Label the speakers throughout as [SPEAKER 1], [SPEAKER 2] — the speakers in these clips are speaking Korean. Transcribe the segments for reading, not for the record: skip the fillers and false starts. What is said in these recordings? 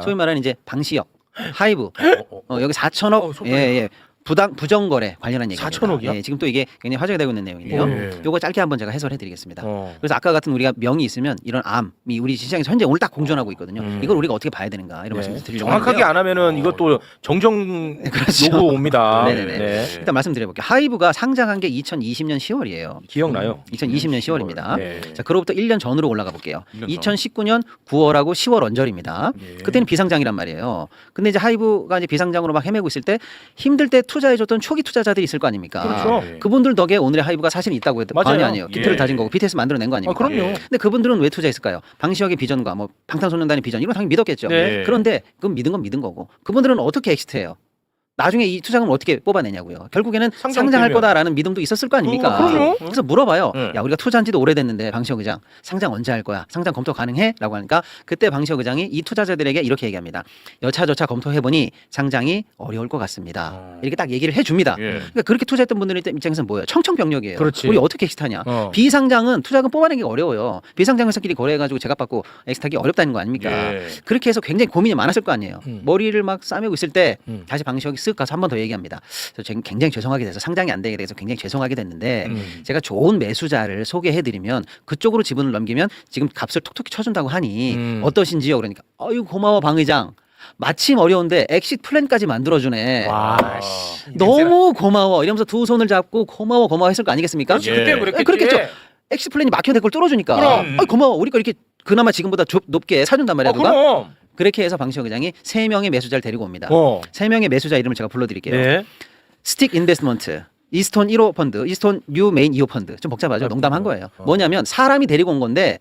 [SPEAKER 1] 소위 말하는 이제 방시혁, 하이브 여기 4천억 예. 부정거래 관련한 얘기입니다.
[SPEAKER 2] 4천억이요?
[SPEAKER 1] 예, 지금 또 이게 굉장히 화제가 되고 있는 내용인데요. 요거 짧게 한번 제가 해설해드리겠습니다. 그래서 아까 같은 우리가 명이 있으면 이런 암이 우리 시장에서 현재 오늘 딱 공존하고 있거든요. 이걸 우리가 어떻게 봐야 되는가 이런 말씀 드리려고
[SPEAKER 2] 정확하게 안 하면은 이것도 정정
[SPEAKER 1] 그렇죠.
[SPEAKER 2] 요구 옵니다.
[SPEAKER 1] 네네네.
[SPEAKER 2] 네.
[SPEAKER 1] 일단 말씀드려볼게요. 하이브가 상장한 게 2020년 10월이에요.
[SPEAKER 2] 기억나요?
[SPEAKER 1] 2020년 10월입니다.
[SPEAKER 2] 네.
[SPEAKER 1] 자, 그로부터 1년 전으로 올라가 볼게요. 2019년 9월하고 10월 언저리입니다. 그때는 비상장이란 말이에요. 근데 이제 하이브가 이제 비상장으로 막 헤매고 있을 때 힘들 때 투자해줬던 초기 투자자들이 있을 거 아닙니까?
[SPEAKER 2] 그렇죠.
[SPEAKER 1] 그분들 덕에 오늘의 하이브가 사실 있다고 해도 과언이 아니에요. 기틀을 다진 거고 BTS 만들어낸 거 아닙니까?
[SPEAKER 2] 그럼요.
[SPEAKER 1] 근데 그분들은 왜 투자했을까요? 방시혁의 비전과 뭐 방탄소년단의 비전 이런 거 당연히 믿었겠죠.
[SPEAKER 2] 네.
[SPEAKER 1] 그런데 그건 믿은 건 믿은 거고 그분들은 어떻게 엑시트해요? 나중에 이 투자금을 어떻게 뽑아내냐고요. 결국에는 상장할
[SPEAKER 2] 되면.
[SPEAKER 1] 거다라는 믿음도 있었을 거 아닙니까?
[SPEAKER 2] 그럼요.
[SPEAKER 1] 그래서 물어봐요.
[SPEAKER 2] 네.
[SPEAKER 1] 야, 우리가 투자한 지도 오래됐는데 방시혁 의장 상장 언제 할 거야? 상장 검토 가능해? 라고 하니까 그때 방시혁 의장이 이 투자자들에게 이렇게 얘기합니다. 여차저차 검토해보니 상장이 어려울 것 같습니다. 이렇게 딱 얘기를 해줍니다. 그러니까 그렇게 투자했던 분들 입장에서는 뭐예요? 청천벽력이에요.
[SPEAKER 2] 그렇지.
[SPEAKER 1] 우리 어떻게 엑시트하냐? 비상장은 투자금 뽑아내기가 어려워요. 비상장 회사끼리 거래해가지고 제값받고 엑시트하기 어렵다는 거 아닙니까? 그렇게 해서 굉장히 고민이 많았을 거 아니에요. 머리를 막 싸매고 있을 때 다시 방시혁이 쓱 가서 한 번 더 얘기합니다. 그래서 굉장히 죄송하게 돼서 상장이 안 되게 돼서 굉장히 죄송하게 됐는데 제가 좋은 매수자를 소개해드리면 그쪽으로 지분을 넘기면 지금 값을 톡톡히 쳐준다고 하니 어떠신지요? 그러니까 아유 고마워 방 의장. 마침 어려운데 엑시트 플랜까지 만들어주네.
[SPEAKER 2] 와,
[SPEAKER 1] 너무 고마워. 이러면서 두 손을 잡고 고마워 했을 거 아니겠습니까?
[SPEAKER 2] 그렇지, 그때 그랬겠지.
[SPEAKER 1] 그렇겠죠. 엑시트 플랜이 막혀야 될 걸 뚫어주니까.
[SPEAKER 2] 그럼.
[SPEAKER 1] 아유, 고마워. 우리 거 이렇게 그나마 지금보다 높게 사준단 말이야. 누가?
[SPEAKER 2] 그럼.
[SPEAKER 1] 그렇게 해서 방시혁 의장이 3명의 매수자를 데리고 옵니다. 3명의 매수자 이름을 제가 불러드릴게요.
[SPEAKER 2] 네.
[SPEAKER 1] 스틱 인베스트먼트, 이스톤 1호 펀드, 이스톤 뉴 메인 2호 펀드. 좀 복잡하죠? 농담한 거예요. 뭐냐면 사람을 데리고 온 건데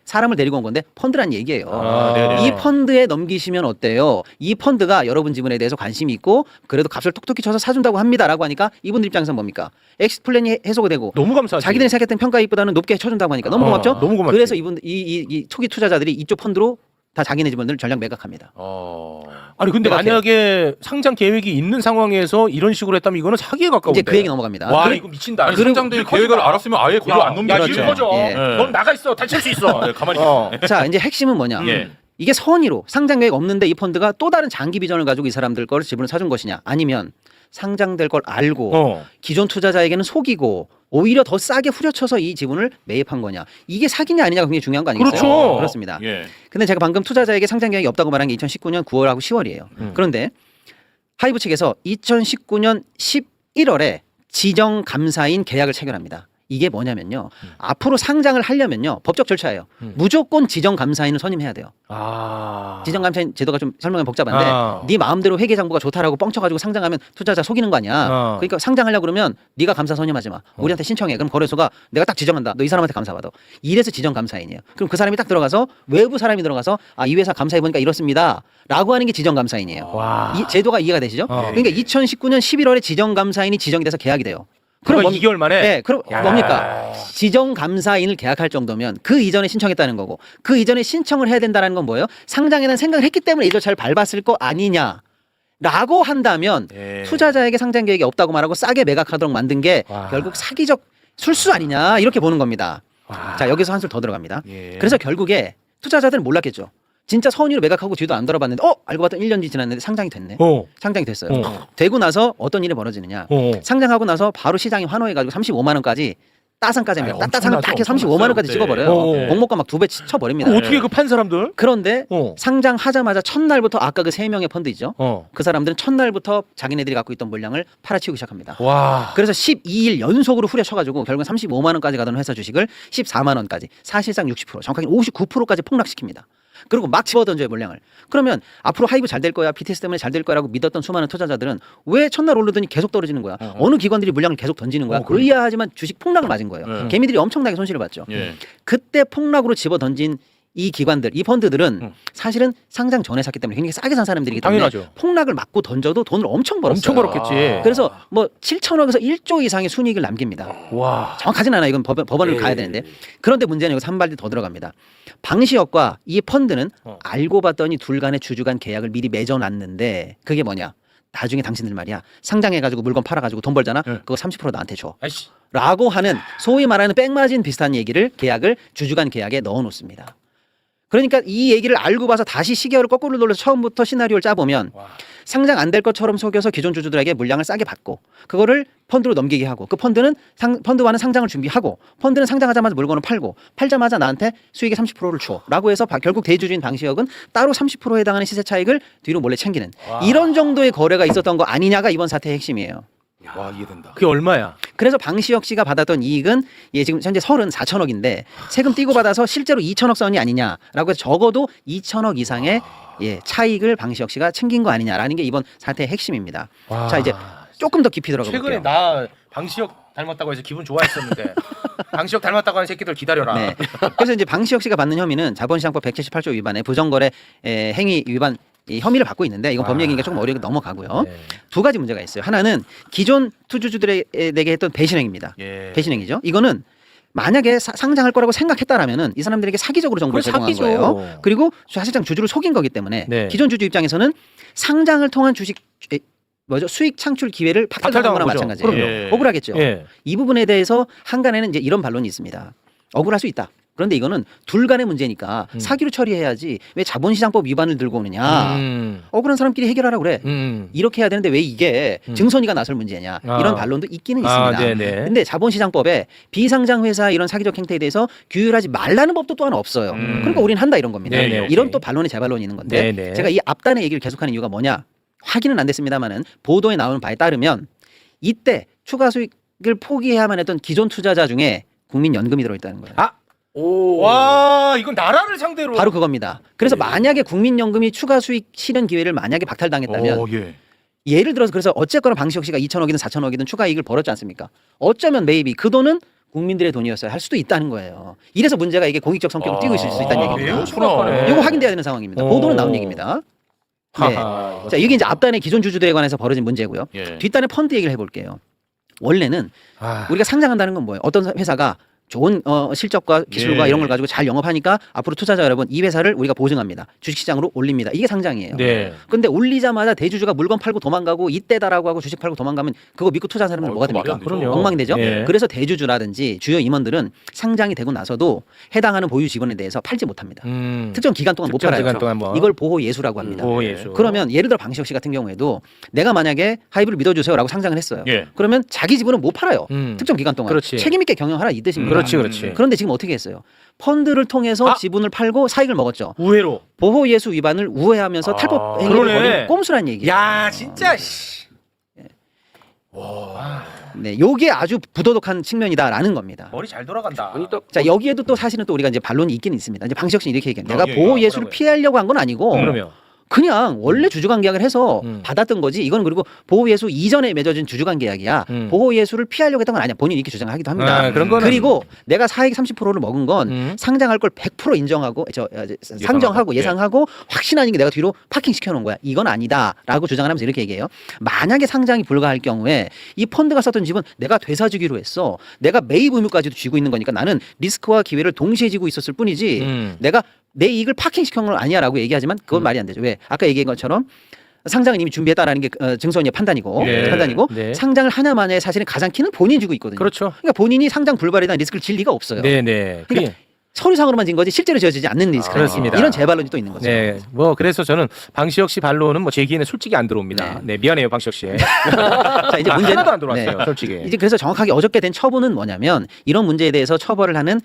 [SPEAKER 1] 펀드란 얘기예요. 이 펀드에 넘기시면 어때요? 이 펀드가 여러분 지분에 대해서 관심이 있고 그래도 값을 톡톡히 쳐서 사준다고 합니다라고 하니까 이분들 입장에서는 뭡니까? 엑시트 플랜이 해소가 되고
[SPEAKER 2] 너무 감사하지.
[SPEAKER 1] 자기들이 생각했던 평가이익보다는 높게 쳐준다고 하니까 너무 고맙죠?
[SPEAKER 2] 너무 고맙지.
[SPEAKER 1] 그래서 이 초기 투자자들이 이쪽 펀드로 다 자기네 지분들을 전략 매각합니다.
[SPEAKER 2] 아니 근데
[SPEAKER 1] 매각해요.
[SPEAKER 2] 만약에 상장 계획이 있는 상황에서 이런 식으로 했다면 이거는 사기에 가까운데.
[SPEAKER 1] 이제 그 얘기 넘어갑니다.
[SPEAKER 2] 와 이거 미친다.
[SPEAKER 3] 아니, 상장될 계획을 알았으면 아예 거기로 안 넘겨.
[SPEAKER 2] 야,
[SPEAKER 1] 그렇죠.
[SPEAKER 2] 지금 꺼져.
[SPEAKER 1] 예.
[SPEAKER 2] 넌 나가 있어. 다칠 수 있어.
[SPEAKER 3] 가만히
[SPEAKER 1] 자, 이제 핵심은 뭐냐?
[SPEAKER 3] 예.
[SPEAKER 1] 이게 선의로 상장 계획 없는데 이 펀드가 또 다른 장기 비전을 가지고 이 사람들 걸 지분을 사준 것이냐? 아니면 상장될 걸 알고 기존 투자자에게는 속이고 오히려 더 싸게 후려쳐서 이 지분을 매입한 거냐? 이게 사기냐 아니냐가 굉장히 중요한 거 아니겠어요?
[SPEAKER 2] 그렇죠.
[SPEAKER 1] 그렇습니다.
[SPEAKER 3] 예.
[SPEAKER 1] 근데 제가 방금 투자자에게 상장 계획이 없다고 말한 게 2019년 9월하고 10월이에요. 그런데 하이브 측에서 2019년 11월에 지정 감사인 계약을 체결합니다. 이게 뭐냐면요. 앞으로 상장을 하려면요. 법적 절차예요. 무조건 지정 감사인을 선임해야 돼요. 지정 감사인 제도가 좀 설명이 복잡한데 네 마음대로 회계 정보가 좋다라고 뻥쳐가지고 상장하면 투자자 속이는 거 아니야. 그러니까 상장하려고 그러면 네가 감사 선임하지 마. 우리한테 신청해. 그럼 거래소가 내가 딱 지정한다. 너 이 사람한테 감사받아. 이래서 지정 감사인이에요. 그럼 그 사람이 딱 들어가서 외부 사람이 들어가서 아, 이 회사 감사해 보니까 이렇습니다. 라고 하는 게 지정 감사인이에요. 이 제도가 이해가 되시죠? 그러니까 2019년 11월에 지정 감사인이 지정이 돼서 계약이 돼요.
[SPEAKER 2] 그럼 2개월 만에.
[SPEAKER 1] 네, 그럼 뭡니까? 지정 감사인을 계약할 정도면 그 이전에 신청했다는 거고 그 이전에 신청을 해야 된다는 건 뭐예요? 상장에 대한 생각을 했기 때문에 이 절차를 밟았을 거 아니냐? 라고 한다면 투자자에게 상장 계획이 없다고 말하고 싸게 매각하도록 만든 게 결국 사기적 술수 아니냐 이렇게 보는 겁니다. 자, 여기서 한술 더 들어갑니다. 그래서 결국에 투자자들은 몰랐겠죠. 진짜 선의로 매각하고 뒤도 안 돌아봤는데 알고 봤더니 1년 뒤 지났는데 상장이 됐네. 상장이 됐어요. 되고 나서 어떤 일이 벌어지느냐. 상장하고 나서 바로 시장이 환호해가지고 35만 원까지 따상까지 합니다. 따상을 딱 해서 35만 원까지 찍어버려요. 공모가 막 2배 쳐버립니다.
[SPEAKER 2] 어떻게 그 판 사람들?
[SPEAKER 1] 그런데 상장하자마자 첫날부터 아까 그 3명의 펀드 있죠. 그 사람들은 첫날부터 자기네들이 갖고 있던 물량을 팔아치우기 시작합니다. 그래서 12일 연속으로 후려쳐가지고 결국은 35만 원까지 가던 회사 주식을 14만 원까지 사실상 60% 정확하게 59%까지 폭락시킵니다. 그리고 막 집어던져요 물량을. 그러면 앞으로 하이브 잘 될 거야 BTS 때문에 잘 될 거라고 믿었던 수많은 투자자들은 왜 첫날 오르더니 계속 떨어지는 거야. 어느 기관들이 물량을 계속 던지는 거야. 의아하지만 주식 폭락을 맞은 거예요. 개미들이 엄청나게 손실을 봤죠. 그때 폭락으로 집어던진 이 기관들, 이 펀드들은 사실은 상장 전에 샀기 때문에 굉장히 싸게 산 사람들이기 때문에
[SPEAKER 2] 당연하죠.
[SPEAKER 1] 폭락을 맞고 던져도 돈을 엄청 벌었어요.
[SPEAKER 2] 엄청 벌었겠지.
[SPEAKER 1] 그래서 뭐 7천억에서 1조 이상의 순이익을 남깁니다. 정확하진 않아요. 이건 법원을 가야 되는데. 그런데 문제는 여기서 한 발디 더 들어갑니다. 방시혁과 이 펀드는 알고 봤더니 둘 간의 주주 간 계약을 미리 맺어놨는데 그게 뭐냐. 나중에 당신들 말이야. 상장해가지고 물건 팔아가지고 돈 벌잖아. 그거 30% 나한테 줘. 라고 하는 소위 말하는 백마진 비슷한 계약을 주주 간 계약에 넣어놓습니다. 그러니까 이 얘기를 알고 봐서 다시 시계열을 거꾸로 돌려서 처음부터 시나리오를 짜보면
[SPEAKER 2] 와.
[SPEAKER 1] 상장 안 될 것처럼 속여서 기존 주주들에게 물량을 싸게 받고 그거를 펀드로 넘기게 하고 그 펀드는 펀드와는 상장을 준비하고 펀드는 상장하자마자 물건을 팔고 팔자마자 나한테 수익의 30%를 줘 라고 해서 결국 대주주인 방시혁은 따로 30%에 해당하는 시세 차익을 뒤로 몰래 챙기는
[SPEAKER 2] 와.
[SPEAKER 1] 이런 정도의 거래가 있었던 거 아니냐가 이번 사태의 핵심이에요.
[SPEAKER 3] 와 이해된다.
[SPEAKER 2] 그게 얼마야?
[SPEAKER 1] 그래서 방시혁 씨가 받았던 이익은 지금 현재 34천억인데 세금 떼고 받아서 실제로 2천억 선이 아니냐라고 해서 적어도 2천억 이상의 차익을 방시혁 씨가 챙긴 거 아니냐라는 게 이번 사태의 핵심입니다.
[SPEAKER 2] 와.
[SPEAKER 1] 자 이제 조금 더 깊이 들어가 볼게요.
[SPEAKER 2] 최근에 나 방시혁 닮았다고 해서 기분 좋아했었는데 방시혁 닮았다고 하는 새끼들 기다려라.
[SPEAKER 1] 네. 그래서 이제 방시혁 씨가 받는 혐의는 자본시장법 178조 위반에 부정거래 행위 위반 이 혐의를 받고 있는데 이건 법 얘기가 조금 어렵게 넘어가고요.
[SPEAKER 2] 네.
[SPEAKER 1] 두 가지 문제가 있어요. 하나는 기존 투주주들에게 했던 배신행위입니다.
[SPEAKER 3] 예.
[SPEAKER 1] 배신행위죠. 이거는 만약에 상장할 거라고 생각했다라면 이 사람들에게 사기적으로 정보를
[SPEAKER 2] 그건
[SPEAKER 1] 제공한
[SPEAKER 2] 사기죠.
[SPEAKER 1] 거예요. 그리고 사실상 주주를 속인 거기 때문에
[SPEAKER 2] 네.
[SPEAKER 1] 기존 주주 입장에서는 상장을 통한 주식 수익 창출 기회를 박탈당한 거나
[SPEAKER 2] 거죠.
[SPEAKER 1] 마찬가지예요.
[SPEAKER 3] 그럼요. 예.
[SPEAKER 1] 억울하겠죠.
[SPEAKER 2] 예.
[SPEAKER 1] 이 부분에 대해서 한간에는 이제 이런 반론이 있습니다. 억울할 수 있다. 그런데 이거는 둘 간의 문제니까 사기로 처리해야지 왜 자본시장법 위반을 들고 오느냐. 억울한 사람끼리 해결하라고 그래. 이렇게 해야 되는데 왜 이게 증선이가 나설 문제냐. 이런 반론도 있기는 있습니다.
[SPEAKER 2] 네네.
[SPEAKER 1] 근데 자본시장법에 비상장 회사 이런 사기적 행태에 대해서 규율하지 말라는 법도 또한 없어요. 그러니까 우리는 한다 이런 겁니다.
[SPEAKER 2] 네네,
[SPEAKER 1] 이런
[SPEAKER 2] 오케이.
[SPEAKER 1] 또 반론이 재반론이 있는 건데
[SPEAKER 2] 네네.
[SPEAKER 1] 제가 이 앞단의 얘기를 계속하는 이유가 뭐냐. 확인은 안 됐습니다만은 보도에 나오는 바에 따르면 이때 추가 수익을 포기해야만 했던 기존 투자자 중에 국민연금이 들어있다는 거예요.
[SPEAKER 2] 와 이건 나라를 상대로
[SPEAKER 1] 바로 그겁니다. 그래서 만약에 국민연금이 추가 수익 실현 기회를 만약에 박탈당했다면
[SPEAKER 3] 예.
[SPEAKER 1] 예를 들어서 그래서 어쨌거나 방시혁 씨가 2천억이든 4천억이든 추가 이익을 벌었지 않습니까? 어쩌면 메이비 그 돈은 국민들의 돈이었어야 할 수도 있다는 거예요. 이래서 문제가 이게 공익적 성격을 띠고 있을 수 있다는 얘기입니다.
[SPEAKER 2] 매우 심각하네.
[SPEAKER 1] 이거 확인돼야 되는 상황입니다. 보도는 나온 얘기입니다. 네.
[SPEAKER 2] 하하,
[SPEAKER 1] 자, 이게 이제 앞단의 기존 주주들에 관해서 벌어진 문제고요.
[SPEAKER 3] 예.
[SPEAKER 1] 뒷단의 펀드 얘기를 해볼게요. 원래는
[SPEAKER 2] 아.
[SPEAKER 1] 우리가 상장한다는 건 뭐예요? 어떤 회사가 좋은 실적과 기술과
[SPEAKER 3] 예.
[SPEAKER 1] 이런 걸 가지고 잘 영업하니까 앞으로 투자자 여러분 이 회사를 우리가 보증합니다. 주식시장으로 올립니다. 이게 상장이에요.
[SPEAKER 2] 네.
[SPEAKER 1] 근데 올리자마자 대주주가 물건 팔고 도망가고 이때다라고 하고 주식 팔고 도망가면 그거 믿고 투자한 사람들은 뭐가
[SPEAKER 3] 그거
[SPEAKER 1] 됩니까?
[SPEAKER 3] 말이 안 되죠.
[SPEAKER 2] 그럼요.
[SPEAKER 1] 엉망이 되죠.
[SPEAKER 2] 예.
[SPEAKER 1] 그래서 대주주라든지 주요 임원들은 상장이 되고 나서도 해당하는 보유 직원에 대해서 팔지 못합니다. 특정 기간 동안 못
[SPEAKER 2] 특정
[SPEAKER 1] 팔아요.
[SPEAKER 2] 기간 동안 뭐.
[SPEAKER 1] 이걸 보호 예수라고 합니다.
[SPEAKER 2] 보호 예수.
[SPEAKER 1] 그러면 예를 들어 방시혁 씨 같은 경우에도 내가 만약에 하이브를 믿어주세요라고 상장을 했어요.
[SPEAKER 3] 예.
[SPEAKER 1] 그러면 자기 지분은 못 팔아요. 특정 기간 동안
[SPEAKER 2] 그렇지.
[SPEAKER 1] 책임 있게 경영하라 이 뜻입니다.
[SPEAKER 2] 그렇지 그렇지.
[SPEAKER 1] 그런데 지금 어떻게 했어요? 펀드를 통해서 지분을 팔고 사익을 먹었죠.
[SPEAKER 2] 우회로.
[SPEAKER 1] 보호 예수 위반을 우회하면서 탈법 행위를
[SPEAKER 2] 그러네.
[SPEAKER 1] 벌인 꼼수란 얘기예요.
[SPEAKER 2] 야 진짜 씨.
[SPEAKER 1] 네, 요게 아주 부도덕한 측면이다라는 겁니다.
[SPEAKER 2] 머리 잘 돌아간다.
[SPEAKER 1] 자 여기에도 또 사실은 또 우리가 이제 반론이 있긴 있습니다. 이제 방시혁 씨는 이렇게 얘기해요. 내가
[SPEAKER 3] 예,
[SPEAKER 1] 보호
[SPEAKER 3] 예.
[SPEAKER 1] 예수를
[SPEAKER 2] 뭐라고요?
[SPEAKER 1] 피하려고 한 건 아니고
[SPEAKER 2] 그러면
[SPEAKER 1] 그냥 원래 주주관 계약을 해서 받았던 거지. 이건 그리고 보호 예수 이전에 맺어진 주주관 계약이야. 보호 예수를 피하려고 했던 건 아니야. 본인이 이렇게 주장하기도 합니다.
[SPEAKER 2] 아, 그런 거는
[SPEAKER 1] 그리고 내가 사익 30%를 먹은 건 상장할 걸 100% 인정하고 상정하고 예상하고 확신 아닌 게 내가 뒤로 파킹 시켜 놓은 거야. 이건 아니다라고 주장을 하면서 이렇게 얘기해요. 만약에 상장이 불가할 경우에 이 펀드가 썼던 집은 내가 되사주기로 했어. 내가 매입 의무까지도 쥐고 있는 거니까 나는 리스크와 기회를 동시에 지고 있었을 뿐이지. 내가 내 이익을 파킹 시킨 건 아니야라고 얘기하지만 그건 말이 안 되죠. 왜? 아까 얘기한 것처럼 상장은 이미 준비했다라는 게 증선위의 판단이고
[SPEAKER 2] 네.
[SPEAKER 1] 상장을 하나만에 사실은 가장 키는 본인이 지고 있거든요.
[SPEAKER 2] 그렇죠.
[SPEAKER 1] 그러니까 본인이 상장 불발에 대한 리스크를 질 리가 없어요.
[SPEAKER 2] 네네.
[SPEAKER 1] 그러니까 서류상으로만 진 거지 실제로 지어지지 않는 리스크.
[SPEAKER 2] 그렇습니다.
[SPEAKER 1] 이런 재반론이 또 있는 거죠.
[SPEAKER 2] 네, 뭐 그래서 저는 방시혁 씨 반론은 뭐 제 귀에는 솔직히 안 들어옵니다. 네, 미안해요 방시혁 씨.
[SPEAKER 1] 자 이제 문제는
[SPEAKER 2] 하나도 안 들어왔어요,
[SPEAKER 1] 네.
[SPEAKER 2] 솔직히.
[SPEAKER 1] 이제 그래서 정확하게 어저께 된 처분은 뭐냐면 이런 문제에 대해서 처벌을 하는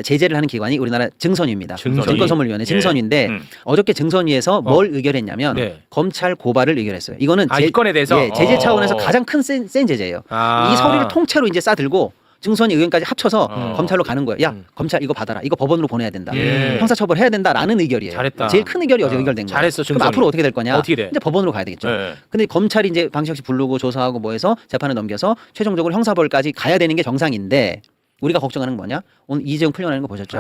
[SPEAKER 1] 제재를 하는 기관이 우리나라 증선위입니다.
[SPEAKER 2] 증선위.
[SPEAKER 1] 증권선물위원회
[SPEAKER 3] 예.
[SPEAKER 1] 증선위인데 어저께 증선위에서 뭘 의결했냐면
[SPEAKER 2] 네.
[SPEAKER 1] 검찰 고발을 의결했어요. 이거는
[SPEAKER 2] 이 건에 대해서
[SPEAKER 1] 제재 차원에서 가장 큰 센 제재예요. 이 서류를 통째로 이제 싸들고 증선위 의견까지 합쳐서 검찰로 가는 거예요. 야 검찰 이거 받아라. 이거 법원으로 보내야 된다.
[SPEAKER 3] 예.
[SPEAKER 1] 형사처벌 해야 된다라는 의결이에요.
[SPEAKER 2] 잘했다.
[SPEAKER 1] 제일 큰 의결이 어제 의결된 거예요.
[SPEAKER 2] 잘했어,
[SPEAKER 1] 그럼
[SPEAKER 2] 증선위.
[SPEAKER 1] 앞으로 어떻게 될 거냐?
[SPEAKER 2] 어떻게 돼?
[SPEAKER 1] 이제 법원으로 가야 되겠죠.
[SPEAKER 3] 예.
[SPEAKER 1] 근데 검찰이 이제 방시혁 씨 부르고 조사하고 뭐 해서 재판에 넘겨서 최종적으로 형사벌까지 가야 되는 게 정상인데 우리가 걱정하는 건 뭐냐? 오늘 이재용 풀려나는 거 보셨죠?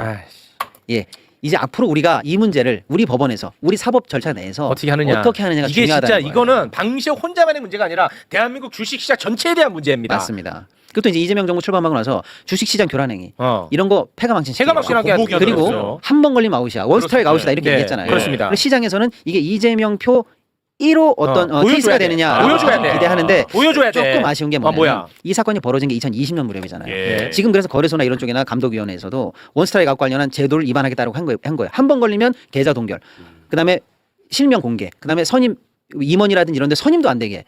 [SPEAKER 1] 예. 이제 앞으로 우리가 이 문제를 우리 법원에서 우리 사법 절차 내에서
[SPEAKER 2] 어떻게 하느냐가
[SPEAKER 1] 중요하다는
[SPEAKER 2] 이게 진짜
[SPEAKER 1] 거예요.
[SPEAKER 2] 이거는 방시혁 혼자만의 문제가 아니라 대한민국 주식시장 전체에 대한 문제입니다.
[SPEAKER 1] 맞습니다. 그것도 이제 이재명 정부 출범하고 나서 주식시장 교란행위 이런 거 폐가망신
[SPEAKER 2] 폐가망신하게
[SPEAKER 3] 공복이
[SPEAKER 1] 그리고
[SPEAKER 3] 하더라고요.
[SPEAKER 1] 한 번 걸리면 아웃이야. 원스트라이크
[SPEAKER 3] 그렇습니다.
[SPEAKER 1] 아웃이다 이렇게
[SPEAKER 2] 네.
[SPEAKER 1] 얘기했잖아요.
[SPEAKER 2] 그렇습니다.
[SPEAKER 1] 그래서 시장에서는 이게 이재명 표 1호 어떤
[SPEAKER 2] 보여줘야
[SPEAKER 1] 케이스가
[SPEAKER 2] 돼.
[SPEAKER 1] 되느냐
[SPEAKER 2] 보여줘야 돼.
[SPEAKER 1] 기대하는데
[SPEAKER 2] 보여줘야 돼.
[SPEAKER 1] 조금 아쉬운 게 뭐냐면
[SPEAKER 2] 뭐야?
[SPEAKER 1] 이 사건이 벌어진 게 2020년 무렵이잖아요.
[SPEAKER 3] 예.
[SPEAKER 1] 지금 그래서 거래소나 이런 쪽이나 감독위원회에서도 원스트라이크 관련한 제도를 위반하겠다고 한 거예요. 한 번 걸리면 계좌 동결, 그다음에 실명 공개, 그다음에 선임 임원이라든지 이런 데 선임도 안 되게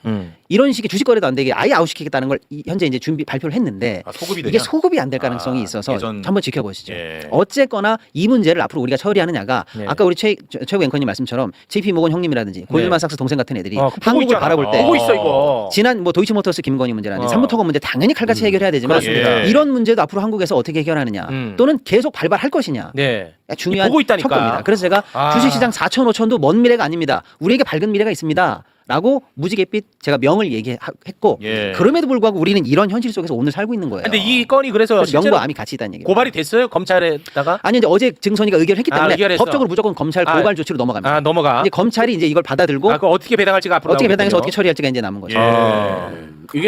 [SPEAKER 1] 이런 식의 주식 거래도 안 되게 아예 아웃시키겠다는 걸 현재 이제 발표를 했는데
[SPEAKER 3] 아, 소급이 되냐?
[SPEAKER 1] 이게 소급이 안 될 가능성이 있어서
[SPEAKER 3] 예전-
[SPEAKER 1] 한번 지켜보시죠.
[SPEAKER 3] 예.
[SPEAKER 1] 어쨌거나 이 문제를 앞으로 우리가 처리하느냐가
[SPEAKER 2] 네.
[SPEAKER 1] 아까 우리 최고 앵커님 말씀처럼 JP 모건 형님이라든지 골드만삭스 동생 같은 애들이
[SPEAKER 2] 보고
[SPEAKER 1] 한국을
[SPEAKER 2] 있잖아.
[SPEAKER 1] 바라볼 때
[SPEAKER 2] 보고 있어 이거.
[SPEAKER 1] 지난 뭐 도이치모터스 김건희 문제라든지
[SPEAKER 2] 어.
[SPEAKER 1] 삼부토건 문제 당연히 칼같이 해결해야 되지만
[SPEAKER 2] 그렇습니다.
[SPEAKER 1] 이런 문제도 앞으로 한국에서 어떻게 해결하느냐 또는 계속 발발할 것이냐
[SPEAKER 2] 네.
[SPEAKER 1] 중요한
[SPEAKER 2] 보고 있다니까.
[SPEAKER 1] 척도입니다. 그래서 제가
[SPEAKER 2] 아.
[SPEAKER 1] 주식시장 4천 5천도 먼 미래가 아닙니다. 우리에게 밝은 미래가 있습니다. 라고 무지갯빛 제가 명을 얘기했고
[SPEAKER 3] 예.
[SPEAKER 1] 그럼에도 불구하고 우리는 이런 현실 속에서 오늘 살고 있는 거예요.
[SPEAKER 2] 근데 이 건이 그래서
[SPEAKER 1] 그래서
[SPEAKER 2] 실제로
[SPEAKER 1] 명과 암이 같이 있다는 얘기입니다.
[SPEAKER 2] 고발이 됐어요 검찰에다가?
[SPEAKER 1] 아니 이제 어제 증선이가 의결했기 때문에
[SPEAKER 2] 의결했어.
[SPEAKER 1] 법적으로 무조건 검찰
[SPEAKER 2] 아.
[SPEAKER 1] 고발 조치로 넘어갑니다.
[SPEAKER 2] 아 넘어가.
[SPEAKER 1] 이제 검찰이 이제 이걸 받아들고
[SPEAKER 2] 그 어떻게 배당할지가 앞으로
[SPEAKER 1] 어떻게
[SPEAKER 2] 나오겠군요.
[SPEAKER 1] 배당해서 어떻게 처리할지가 이제 남은 거죠.
[SPEAKER 3] 예.
[SPEAKER 2] 아. 이게